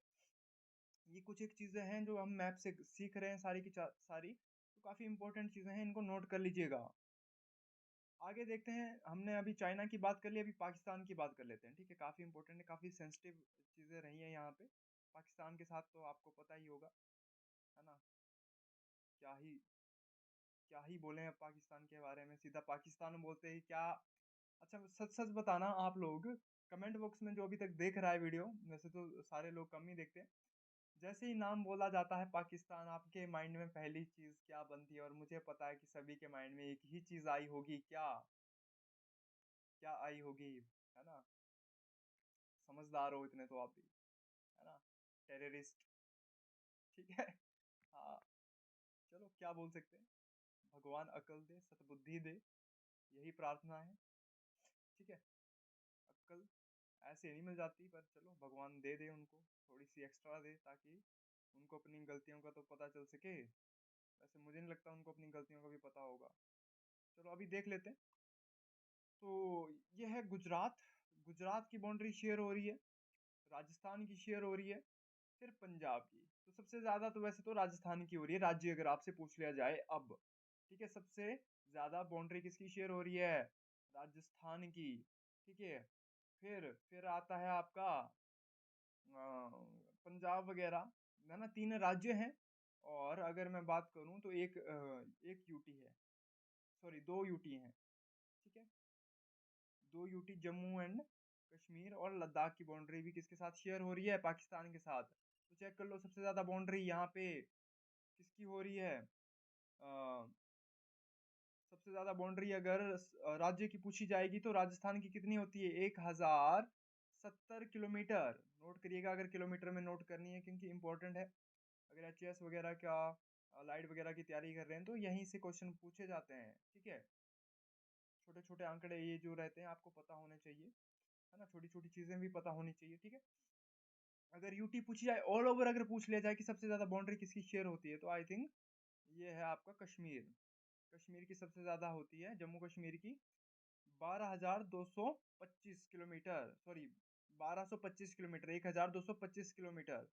ये कुछ एक चीजें हैं जो हम मैप से सीख रहे हैं, सारी की सारी, तो काफी इंपॉर्टेंट चीजें हैं, इनको नोट कर लीजिएगा। आगे देखते हैं, हमने अभी चाइना की बात कर ली, अभी पाकिस्तान की बात कर लेते हैं। ठीक है, काफी इंपॉर्टेंट है, काफी सेंसिटिव चीजें रही हैं यहाँ पे। पाकिस्तान के साथ तो आपको पता ही होगा, है ना, क्या ही क्या ही बोले अब पाकिस्तान के बारे में, सीधा पाकिस्तान बोलते ही क्या। अच्छा, सच सच बताना आप लोग, कमेंट बॉक्स में जो अभी तक देख रहा है वीडियो, वैसे तो सारे लोग कम ही देखते हैं, जैसे ही नाम बोला जाता है पाकिस्तान, आपके माइंड में पहली चीज क्या बनती है? और मुझे पता है कि सभी के माइंड में एक ही चीज आई होगी, क्या क्या आई होगी, है ना? समझदार हो इतने तो आप भी, है ना, टेररिस्ट। ठीक है। हाँ, चलो क्या बोल सकते हैं, भगवान अकल दे, सतबुद्धि दे, यही प्रार्थना है। ठीक है, अक्ल ऐसे नहीं मिल जाती, पर चलो भगवान दे दे उनको, थोड़ी सी एक्स्ट्रा दे, ताकि उनको अपनी गलतियों का तो पता चल सके। वैसे मुझे नहीं लगता उनको अपनी गलतियों का भी पता होगा। चलो अभी देख लेते हैं। तो ये है गुजरात, गुजरात की बाउंड्री शेयर हो रही है, राजस्थान की शेयर हो रही है, फिर पंजाब की। तो सबसे ज्यादा तो वैसे तो राजस्थान की हो रही है, राज्य अगर आपसे पूछ लिया जाए अब। ठीक है, सबसे ज्यादा बाउंड्री किसकी शेयर हो रही है? राजस्थान की। ठीक है, फिर आता है आपका पंजाब वगैरह, है ना, तीन राज्य हैं। और अगर मैं बात करूं तो एक यूटी है, सॉरी दो यूटी हैं। ठीक है, दो यूटी, जम्मू एंड कश्मीर और लद्दाख की बाउंड्री भी किसके साथ शेयर हो रही है? पाकिस्तान के साथ। तो चेक कर लो, सबसे ज्यादा बाउंड्री यहाँ पे किसकी हो रही है? सबसे ज्यादा बाउंड्री अगर राज्य की पूछी जाएगी तो राजस्थान की कितनी होती है? 1070 किलोमीटर। नोट करिएगा अगर किलोमीटर में नोट करनी है, क्योंकि इंपॉर्टेंट है। अगर एचएएस वगैरह का, लाइट वगैरह की तैयारी कर रहे हैं तो यहीं से क्वेश्चन पूछे जाते हैं। ठीक है, छोटे छोटे आंकड़े ये जो रहते हैं आपको पता होने चाहिए, है ना, छोटी छोटी चीजें भी पता होनी चाहिए। ठीक है, अगर यूटी पूछी जाए, ऑल ओवर अगर पूछ लिया जाए कि सबसे ज्यादा बाउंड्री किसकी शेयर होती है, तो आई थिंक ये है आपका कश्मीर। कश्मीर की सबसे ज्यादा होती है, जम्मू कश्मीर की 12,225 kilometre, sorry 1225 kilometre, 1225 kilometre,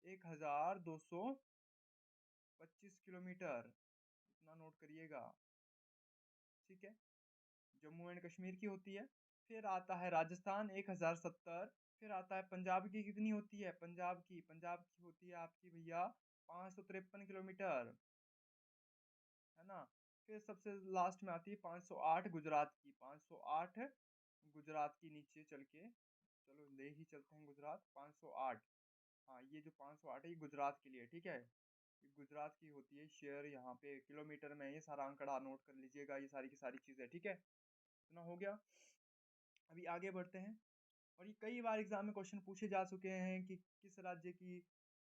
1225 kilometre, इतना नोट करिएगा। ठीक है, जम्मू एंड कश्मीर की होती है। फिर आता है राजस्थान 1070। फिर आता है पंजाब की, कितनी होती है? पंजाब की होती है आपकी भैया 553 किलोमीटर, है ना। फिर सबसे लास्ट में आती है 508, गुजरात की 508, गुजरात की नीचे चल के, चलो ले ही चलते हैं गुजरात 508। हाँ, ये जो 508 है ये गुजरात के लिए। ठीक है, ये गुजरात की होती है शेयर, यहाँ पे किलोमीटर में, ये सारा आंकड़ा नोट कर लीजिएगा, ये सारी की सारी चीजें। ठीक है, इतना हो गया। अभी आगे बढ़ते हैं। और ये कई बार एग्जाम में क्वेश्चन पूछे जा चुके हैं कि किस राज्य की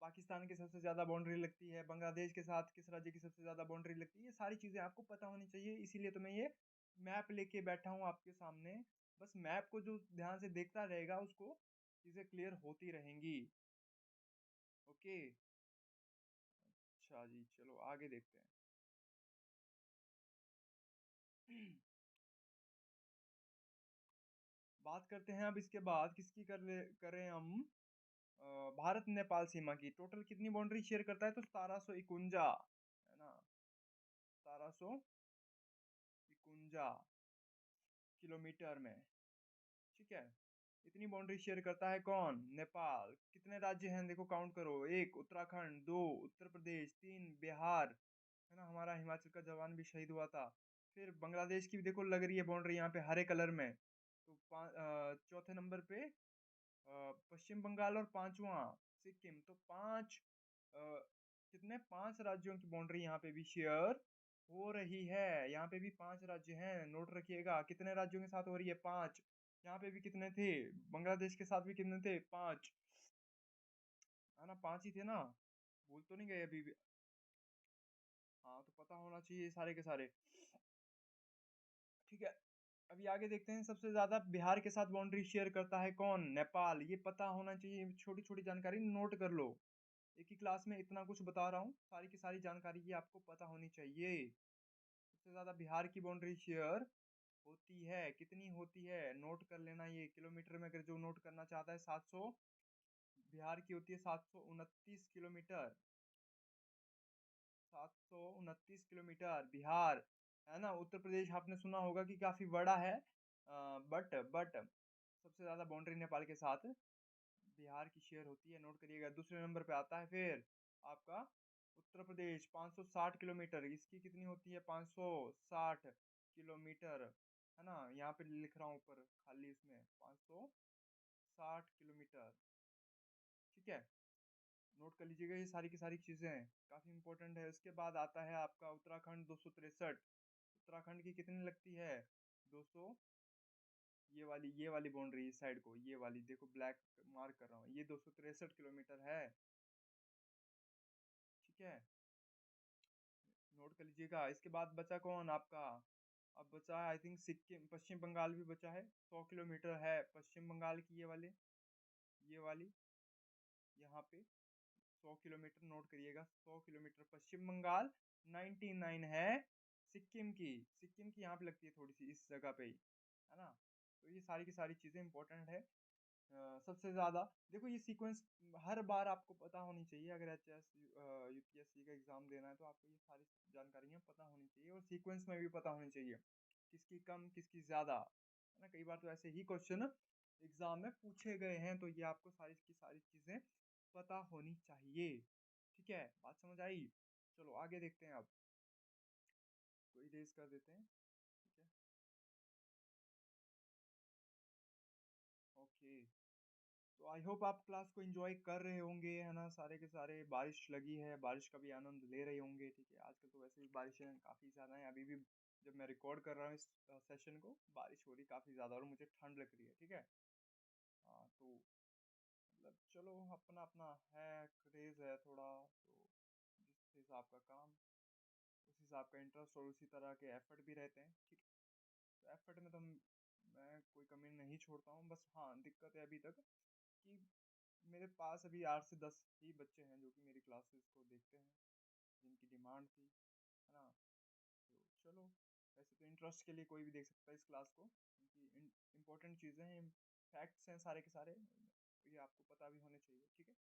पाकिस्तान के सबसे ज्यादा बाउंड्री लगती है, बांग्लादेश के साथ किस राज्य की सबसे ज्यादा बाउंड्री लगती है, ये सारी चीजें आपको पता होनी चाहिए। इसीलिए तो मैं ये मैप लेके बैठा हूँ आपके सामने। बस मैप को जो ध्यान से देखता रहेगा उसको चीजें क्लियर होती रहेंगी। ओके, अच्छा जी, चलो आगे देखते हैं। बात करते हैं अब इसके बाद किसकी करें हम? भारत नेपाल सीमा की टोटल कितनी बाउंड्री शेयर करता है? तो 1751, है ना, 1751 किलोमीटर में। ठीक है, इतनी बाउंड्री शेयर करता है कौन? नेपाल। कितने राज्य हैं देखो, काउंट करो। 1 उत्तराखंड, 2 उत्तर प्रदेश, 3 बिहार, है ना, हमारा हिमाचल का जवान भी शहीद हुआ था। फिर बांग्लादेश की भी देखो लग रही है बाउंड्री यहाँ पे हरे कलर में। तो चौथे नंबर पे पश्चिम बंगाल और पांचवा सिक्किम। तो कितने 5 राज्यों की बाउंड्री यहाँ पे भी शेयर हो रही है। यहाँ पे भी 5 राज्य हैं, नोट रखिएगा। कितने राज्यों के साथ हो रही है? 5। यहाँ पे भी कितने थे? बांग्लादेश के साथ भी कितने थे? 5, है ना, 5 ही थे ना, भूल तो नहीं गए अभी भी? हाँ, तो पता होना चाहिए सारे के सारे। ठीक है, अभी आगे देखते हैं। सबसे ज्यादा बिहार के साथ बाउंड्री शेयर करता है कौन? नेपाल। ये पता होना चाहिए, छोटी छोटी जानकारी नोट कर लो। एक ही क्लास में इतना कुछ बता रहा हूँ, सारी की सारी जानकारी ये आपको पता होनी चाहिए। सबसे ज्यादा बिहार की बाउंड्री शेयर होती है, कितनी होती है नोट कर लेना। ये किलोमीटर में अगर जो नोट करना चाहता है, 700, बिहार की होती है 729 किलोमीटर। 729 किलोमीटर बिहार, है ना। उत्तर प्रदेश आपने सुना होगा कि काफी बड़ा है, बट सबसे ज्यादा बाउंड्री नेपाल के साथ बिहार की शेयर होती है, नोट करिएगा। दूसरे नंबर पे आता है फिर आपका उत्तर प्रदेश, 560 किलोमीटर। इसकी कितनी होती है? 560 किलोमीटर, है ना। यहाँ पे लिख रहा हूँ ऊपर खाली, इसमें 560 किलोमीटर। ठीक है, नोट कर लीजिएगा ये सारी की सारी चीजें, काफी इंपॉर्टेंट है। उसके बाद आता है आपका उत्तराखंड, 263। उत्तराखंड की कितनी लगती है? 200। ये वाली बाउंड्री इस साइड को, ये वाली देखो, ब्लैक मार्क कर रहा हूँ, ये 263 किलोमीटर है। ठीक है, नोट कर लीजिएगा। इसके बाद बचा कौन आपका? अब बचा है आई थिंक सिक्किम, पश्चिम बंगाल भी बचा है। 100 किलोमीटर है पश्चिम बंगाल की, ये वाली यहाँ पे 100 किलोमीटर, नोट करिएगा। 100 किलोमीटर पश्चिम बंगाल, 99 है सिक्किम की यहाँ पे लगती है थोड़ी सी, इस जगह पे ही, है ना। तो ये सारी की सारी चीज़ें इंपॉर्टेंट है। सबसे ज़्यादा देखो, ये सीक्वेंस हर बार आपको पता होनी चाहिए। अगर एचएस यूपीएससी का एग्ज़ाम देना है तो आपको ये सारी जानकारियाँ पता होनी चाहिए, और सीक्वेंस में भी पता होनी चाहिए, किसकी कम किसकी ज़्यादा, है ना। कई बार तो ऐसे ही क्वेश्चन एग्ज़ाम में पूछे गए हैं, तो ये आपको सारी की सारी चीज़ें पता होनी चाहिए। ठीक है, बात समझ आई? चलो आगे देखते हैं अब, तो इरेज कर देते हैं। ठीक है, ओके। तो आई होप आप क्लास को एंजॉय कर रहे होंगे, है ना, सारे के सारे। बारिश लगी है, बारिश का भी आनंद ले रहे होंगे। ठीक है, आजकल तो वैसे भी बारिशें काफ़ी ज़्यादा हैं। अभी भी जब मैं रिकॉर्ड कर रहा हूँ इस सेशन को, बारिश हो रही काफ़ी ज़्यादा, और मुझे ठंड लग रही है। ठीक है, हाँ, तो मतलब चलो, अपना अपना है, क्रेज़ है थोड़ा, तो जिस हिसाब का काम, उस हिसाब का इंटरेस्ट, और उसी तरह के एफर्ट भी रहते हैं। ठीक है, तो एफर्ट में तो मैं कोई कमी नहीं छोड़ता हूँ। बस हाँ, दिक्कत है अभी तक कि मेरे पास अभी 8 से 10 ही बच्चे हैं जो कि मेरी क्लासेस को देखते हैं, जिनकी डिमांड थी, है ना। तो चलो, वैसे तो इंटरेस्ट के लिए कोई भी देख सकता है इस क्लास को, क्योंकि इम्पोर्टेंट चीज़ें हैं, फैक्ट्स हैं सारे के सारे, तो ये आपको पता भी होने चाहिए। ठीक है,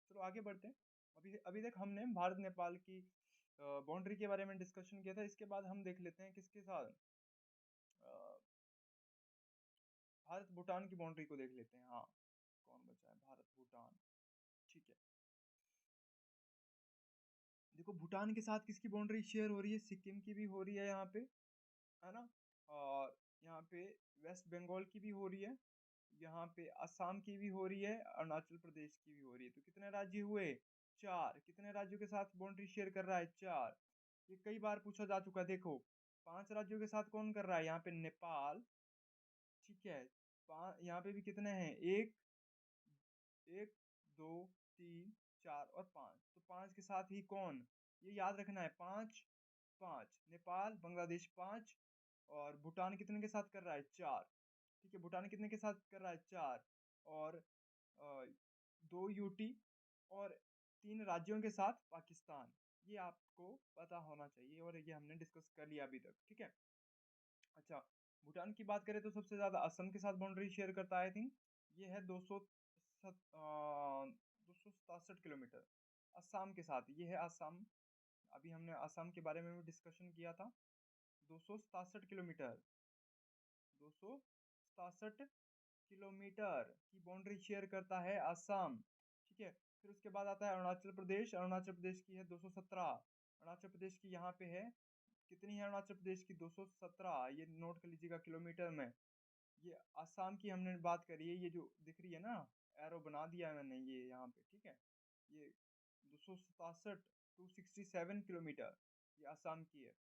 चलो आगे बढ़ते हैं। अभी अभी तक हमने भारत नेपाल की बाउंड्री के बारे में डिस्कशन किया था। इसके बाद हम देख लेते हैं किसके साथ, अ, भारत भूटान की बाउंड्री को देख लेते हैं। हाँ, कौन बचा है? भारत भूटान। ठीक है, देखो भूटान के साथ किसकी बाउंड्री शेयर हो रही है? सिक्किम की भी हो रही है यहाँ पे, है ना। और यहाँ पे वेस्ट बंगाल की भी हो रही है, यहाँ पे असम की भी हो रही है, अरुणाचल प्रदेश की भी हो रही है। तो कितने राज्य हुए? 4। कितने राज्यों के साथ बाउंड्री शेयर कर रहा है? 4। ये कई बार पूछा जा चुका है। देखो, 5 राज्यों के साथ कौन कर रहा है? यहाँ पे नेपाल। ठीक है, यहाँ पे भी कितने हैं? एक, एक, दो, तीन, चार और 5। तो 5 के साथ ही कौन? ये याद रखना है, 5 5। नेपाल बांग्लादेश 5, और भूटान कितने के साथ कर रहा है? 4। ठीक है, भूटान कितने के साथ कर रहा है? 4। और 2 यूटी, और 3 राज्यों के साथ पाकिस्तान। ये आपको पता होना चाहिए, और ये हमने डिस्कस कर लिया अभी तक। ठीक है, अच्छा, भूटान की बात करें तो सबसे ज़्यादा असम के साथ बाउंड्री शेयर करता है। आई थिंक ये है 267 किलोमीटर असम के साथ। ये है असम, अभी हमने असम के बारे में भी डिस्कशन किया था। 267 किलोमीटर, 267 किलोमीटर की बाउंड्री शेयर करता है असम, ठीक है। फिर उसके बाद आता है अरुणाचल प्रदेश। अरुणाचल प्रदेश की है 217। अरुणाचल प्रदेश की यहाँ पे है कितनी है, अरुणाचल प्रदेश की 217, ये नोट कर लीजिएगा किलोमीटर में। ये असम की हमने बात करी है, ये जो दिख रही है ना, एरो बना दिया है मैंने ये यहाँ पे, ठीक है। ये 267 267 किलोमीटर ये असम की है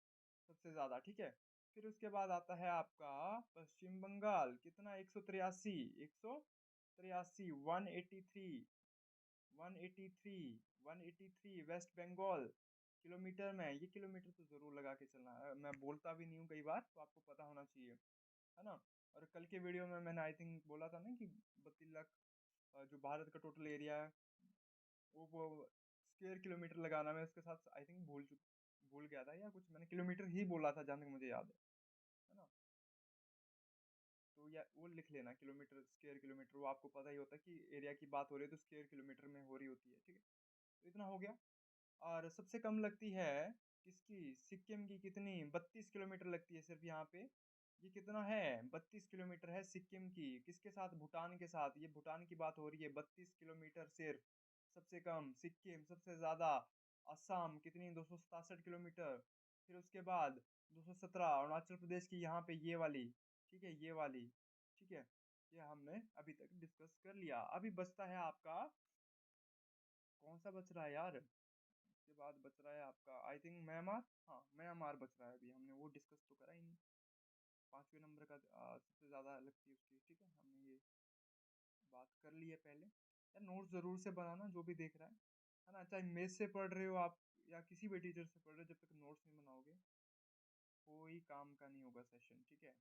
सबसे ज़्यादा, ठीक है। फिर उसके बाद आता है आपका पश्चिम बंगाल, कितना 183, 183, 183, 183, 183 वेस्ट बंगाल किलोमीटर में। ये किलोमीटर तो ज़रूर लगा के चलना है, मैं बोलता भी नहीं हूँ कई बार, तो आपको पता होना चाहिए, है ना। और कल के वीडियो में मैंने आई थिंक बोला था ना कि 32 लाख जो भारत का टोटल एरिया है वो स्क्वायर किलोमीटर लगाना, मैं उसके साथ आई थिंक भूल गया था, या कुछ मैंने किलोमीटर ही बोला था जहाँ तक मुझे याद है ना। तो या वो लिख लेना किलोमीटर, स्क्वायर किलोमीटर, वो आपको पता ही होता है कि एरिया की बात हो रही है तो स्क्वायर किलोमीटर में हो रही होती है, ठीक है। तो इतना हो गया। और सबसे कम लगती है किसकी, सिक्किम की, कितनी 32 किलोमीटर लगती है सिर्फ यहाँ पे। ये कितना है, 32 किलोमीटर है सिक्किम की, किसके साथ, भूटान के साथ। ये भूटान की बात हो रही है, 32 किलोमीटर सिर्फ सबसे कम सिक्किम, सबसे ज़्यादा असम कितनी 267 किलोमीटर। फिर उसके बाद 217 अरुणाचल प्रदेश की, यहाँ पे ये वाली, ठीक है, ये वाली, ठीक है। ये हमने अभी तक डिस्कस कर लिया। अभी बचता है आपका, कौन सा बच रहा है यार, उसके बाद बच रहा है आपका आई थिंक म्यांमार। हाँ, म्यांमार बच रहा है, अभी हमने वो डिस्कस तो करा ही नहीं। 5वें नंबर का सबसे ज़्यादा लगती है उसकी, ठीक है, हमने ये बात कर ली है पहले। यार नोट्स ज़रूर से बनाना जो भी देख रहा है ना, चाहे मेस से पढ़ रहे हो आप या किसी भी टीचर से पढ़ रहे हो, जब तक नोट्स नहीं बनाओगे कोई काम का नहीं होगा सेशन, ठीक है,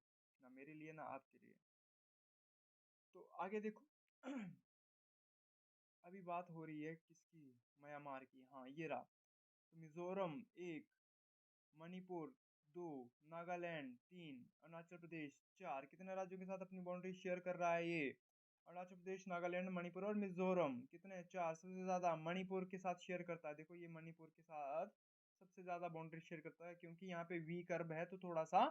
ना मेरे लिए ना आपके लिए। तो आगे देखो अभी बात हो रही है किसकी, म्यांमार की। हाँ ये रहा, तो मिजोरम 1, मणिपुर 2, नागालैंड 3, अरुणाचल प्रदेश 4। कितने राज्यों के साथ अपनी बाउंड्री शेयर कर रहा है ये, अरुणाचल प्रदेश, नागालैंड, मणिपुर और मिजोरम, कितने, 4। सबसे ज्यादा मणिपुर के साथ शेयर करता है, देखो ये मणिपुर के साथ सबसे ज्यादा बाउंड्री शेयर करता है, क्योंकि यहाँ पे वी कर्व है तो थोड़ा सा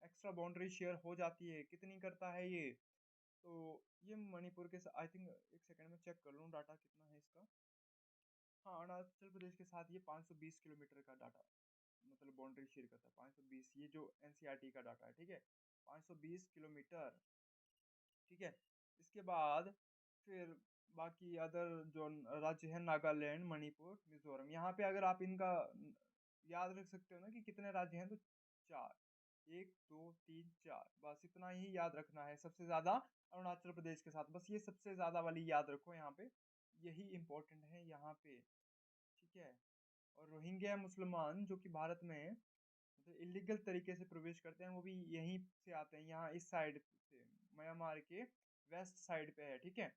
एक्स्ट्रा बाउंड्री शेयर हो जाती है। कितनी करता है ये, तो ये मणिपुर के साथ, आई थिंक एक सेकंड में चेक कर लूँ डाटा कितना है इसका। हाँ, अरुणाचल प्रदेश के साथ ये 520 किलोमीटर का डाटा, मतलब बाउंड्री शेयर करता है 520, ये जो एनसीईआरटी का डाटा है, ठीक है, 520 किलोमीटर, ठीक है। इसके बाद फिर बाकी अदर जो राज्य है, नागालैंड, मणिपुर, मिजोरम, यहाँ पे अगर आप इनका याद रख सकते हो ना कि कितने राज्य हैं, तो 4, 1 2 3 4, बस इतना ही याद रखना है। सबसे ज्यादा अरुणाचल प्रदेश के साथ, बस ये सबसे ज्यादा वाली याद रखो यहाँ पे, यही इम्पोर्टेंट है यहाँ पे, ठीक है। और रोहिंग्या मुसलमान जो कि भारत में मतलब इलीगल तरीके से प्रवेश करते हैं, वो भी यहीं से आते हैं, यहाँ इस साइड से, म्यांमार के वेस्ट साइड पे है, ठीक है,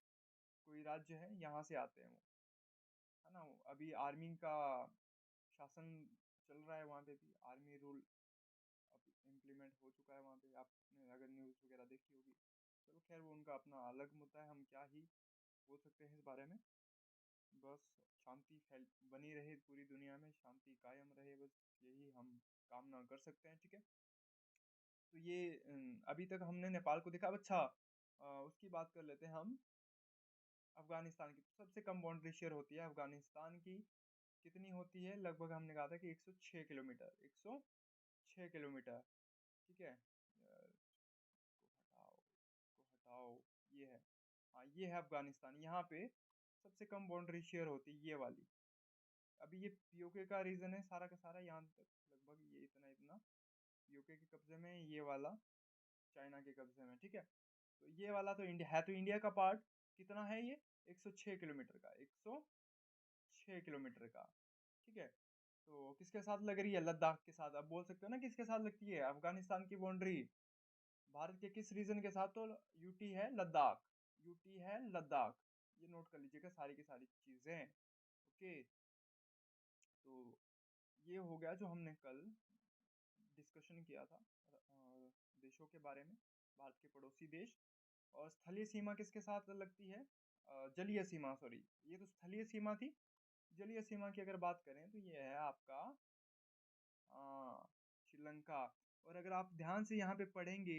कोई राज्य है यहाँ से आते हैं वो, है ना। अभी आर्मी का शासन चल रहा है वहाँ पे भी, आर्मी रूल अब इम्प्लीमेंट हो चुका है वहाँ पे, आपने अगर न्यूज़ वगैरह देखी होगी। चलो खैर वो उनका अपना अलग मुद्दा है, हम क्या ही बोल सकते हैं इस बारे में। बस शांति फैल बनी रहे, पूरी दुनिया में शांति कायम रहे, बस यही हम कामना कर सकते हैं, ठीक है। तो ये अभी तक हमने नेपाल को देखा। अब अच्छा उसकी बात कर लेते हैं हम, अफगानिस्तान की। तो सबसे कम बाउंड्री शेयर होती है अफगानिस्तान की, कितनी होती है, लगभग हमने कहा था कि 106 किलोमीटर, 106 किलोमीटर, ठीक है। इसको हटाओ, ये है, हाँ ये है अफगानिस्तान। यहाँ पे सबसे कम बाउंड्री शेयर होती है ये वाली। अभी ये पीओके का रीजन है सारा का सारा, यहाँ तक लगभग ये इतना इतना पीओके के कब्जे में, ये वाला चाइना के कब्जे में, ठीक है। तो ये वाला तो इंडिया है, तो इंडिया का पार्ट कितना है ये, 106 किलोमीटर का, 106 किलोमीटर का, ठीक है। तो किसके साथ लग रही है, लद्दाख के साथ। अब बोल सकते हो ना किसके साथ लगती है अफगानिस्तान की बाउंड्री, भारत के किस रीजन के साथ, तो यूटी है लद्दाख, यूटी है लद्दाख, ये नोट कर लीजिएगा सारी की सारी चीजें, ओके। तो ये हो गया जो हमने कल डिस्कशन किया था देशों के बारे में, भारत के पड़ोसी देश। और स्थलीय सीमा किसके साथ लगती है, जलीय सीमा, सॉरी ये तो स्थलीय सीमा थी। जलीय सीमा की अगर बात करें तो ये है आपका श्रीलंका। और अगर आप ध्यान से यहाँ पे पढ़ेंगे,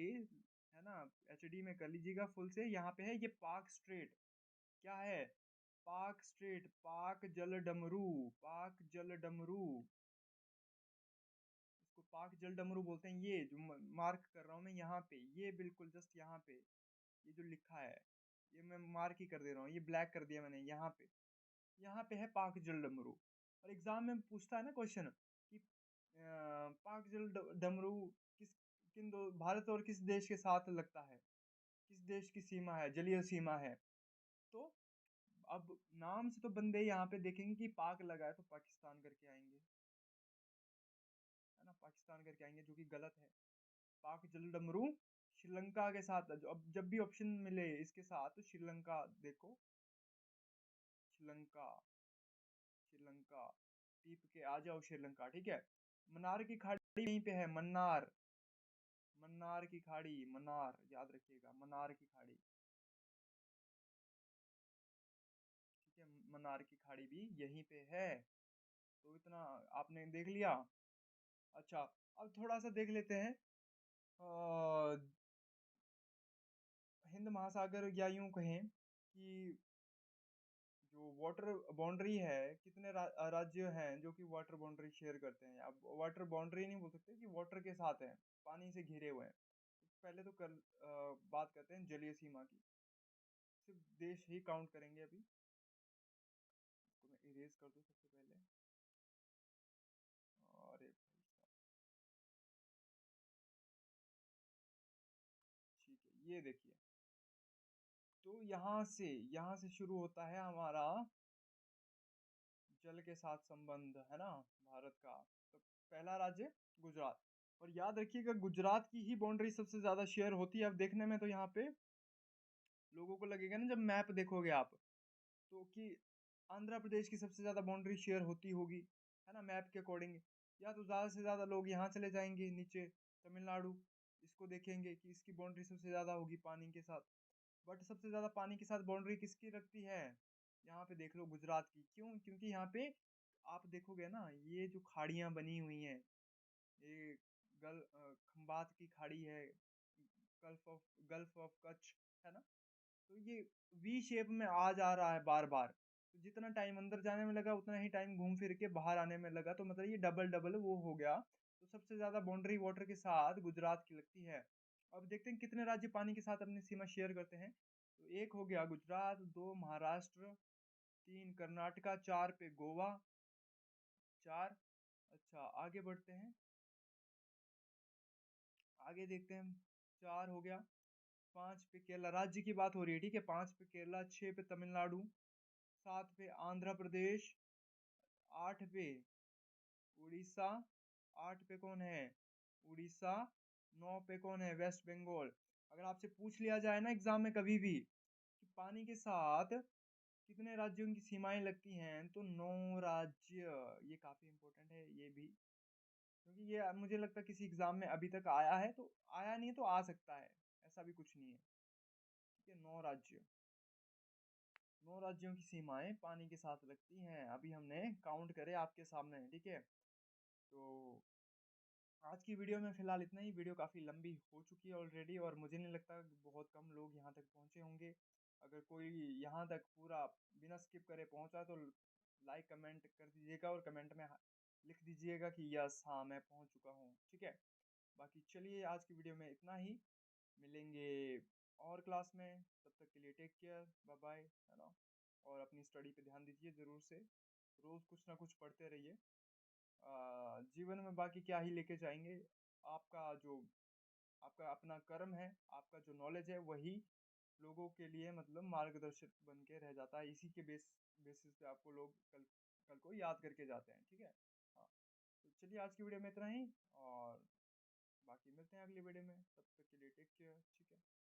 है ना, एचडी में कर लीजिएगा फुल से। यहाँ पे है ये पाक स्ट्रेट, क्या है, पाक स्ट्रेट, पाक जल डमरू, पाक जल डमरू, इसको पाक जल डमरू बोलते हैं। ये जो मार्क कर रहा हूँ मैं यहाँ पे, ये बिल्कुल जस्ट यहाँ पे, ये जो लिखा है ये मैं मार्क ही कर दे रहा हूँ, ये ब्लैक कर दिया मैंने यहाँ पे, यहाँ पे है पाक जल डमरू। और एग्जाम में पूछता है ना क्वेश्चन कि पाक जल डमरू किस किन दो भारत और किस देश के साथ लगता है, किस देश की सीमा है, जलीय सीमा है। तो अब नाम से तो बंदे यहाँ पे देखेंगे कि पाक लगा है तो पाकिस्तान करके आएंगे, है ना, पाकिस्तान करके आएंगे, जो कि गलत है। पाक जल डमरू श्रीलंका के साथ, जो अब जब भी ऑप्शन मिले इसके साथ तो श्रीलंका देखो, श्रीलंका, श्रीलंका टीप के आ जाओ श्रीलंका, ठीक है। मन्नार की खाड़ी यहीं पे है, मन्नार, मन्नार की खाड़ी, मन्नार याद रखिएगा, मन्नार की खाड़ी, ठीक है, मन्नार की खाड़ी भी यहीं पे है। तो इतना आपने देख लिया। अच्छा, अब थोड़ा सा देख लेते हैं हिंद महासागर, या यूं कहें कि जो वाटर बाउंड्री है, कितने राज्य हैं जो कि वाटर बाउंड्री शेयर करते हैं। अब वाटर बाउंड्री नहीं बोल सकते कि वाटर के साथ हैं, पानी से घिरे हुए हैं। तो पहले तो बात करते हैं जलीय सीमा की, सिर्फ देश ही काउंट करेंगे अभी। इसको मैं इरेज कर दूं सबसे पहले, अरे भाई साहब, ठीक है, ये देखिए। तो यहाँ से शुरू होता है हमारा जल के साथ संबंध, है ना, भारत का। तो पहला राज्य गुजरात, और याद रखिएगा गुजरात की ही बाउंड्री सबसे ज्यादा शेयर होती है। अब देखने में तो यहाँ पे लोगों को लगेगा ना, जब मैप देखोगे आप तो, कि आंध्र प्रदेश की सबसे ज्यादा बाउंड्री शेयर होती होगी, है ना, मैप के अकॉर्डिंग। या तो ज्यादा से ज्यादा लोग यहाँ चले जाएंगे नीचे तमिलनाडु, इसको देखेंगे कि इसकी बाउंड्री सबसे ज्यादा होगी पानी के साथ। बट सबसे ज्यादा पानी के साथ बाउंड्री किसकी रखती है, यहाँ पे देख लो गुजरात की। क्यों? क्योंकि यहाँ पे आप देखोगे ना, ये जो खाड़ियाँ बनी हुई हैं, ये खंबात की खाड़ी है, गल्फ ऑफ कच्छ, है ना। तो ये वी शेप में आ जा रहा है बार बार। तो जितना टाइम अंदर जाने में लगा उतना ही टाइम घूम फिर के बाहर आने में लगा, तो मतलब ये डबल डबल वो हो गया। तो सबसे ज्यादा बाउंड्री वाटर के साथ गुजरात की लगती है। अब देखते हैं कितने राज्य पानी के साथ अपनी सीमा शेयर करते हैं। तो एक हो गया गुजरात, दो महाराष्ट्र, तीन कर्नाटका, चार पे गोवा, चार। अच्छा, आगे बढ़ते हैं, आगे देखते हैं। चार हो गया, पांच पे केरला, राज्य की बात हो रही है, ठीक है, पांच पे केरला, छह पे तमिलनाडु, सात पे आंध्र प्रदेश, आठ पे उड़ीसा, आठ पे कौन है, उड़ीसा, नौ पे कौन है, वेस्ट बंगाल। अगर आपसे पूछ लिया जाए ना एग्जाम में कभी भी कि पानी के साथ कितने राज्यों की सीमाएं लगती हैं, तो 9 राज्य। ये काफी इंपॉर्टेंट है ये भी, क्योंकि ये मुझे लगता है किसी एग्जाम में अभी तक आया है, तो आया नहीं है तो आ सकता है, ऐसा भी कुछ नहीं है। ठीक है, 9 राज्य, 9 राज्यों की सीमाएं पानी के साथ लगती हैं, अभी हमने काउंट करे आपके सामने, ठीक है। तो आज की वीडियो में फिलहाल इतना ही। वीडियो काफ़ी लंबी हो चुकी है ऑलरेडी, और मुझे नहीं लगता कि बहुत कम लोग यहाँ तक पहुँचे होंगे। अगर कोई यहाँ तक पूरा बिना स्किप करे पहुँचा तो लाइक कमेंट कर दीजिएगा, और कमेंट में लिख दीजिएगा कि यस हाँ मैं पहुँच चुका हूँ, ठीक है। बाकी चलिए आज की वीडियो में इतना ही, मिलेंगे और क्लास में, तब तक के लिए टेक केयर, बाय बाय, है ना। और अपनी स्टडी पे ध्यान दीजिए ज़रूर से, रोज़ कुछ ना कुछ पढ़ते रहिए। जीवन में बाकी क्या ही लेके जाएंगे, आपका जो आपका अपना कर्म है, आपका जो नॉलेज है वही लोगों के लिए मतलब मार्गदर्शक बन के रह जाता है। इसी के बेसिस पे आपको लोग कल कल को याद करके जाते हैं, ठीक है। हाँ, तो चलिए आज की वीडियो में इतना ही, और बाकी मिलते हैं अगली वीडियो में, तब तक के लिए टेक केयर, ठीक है।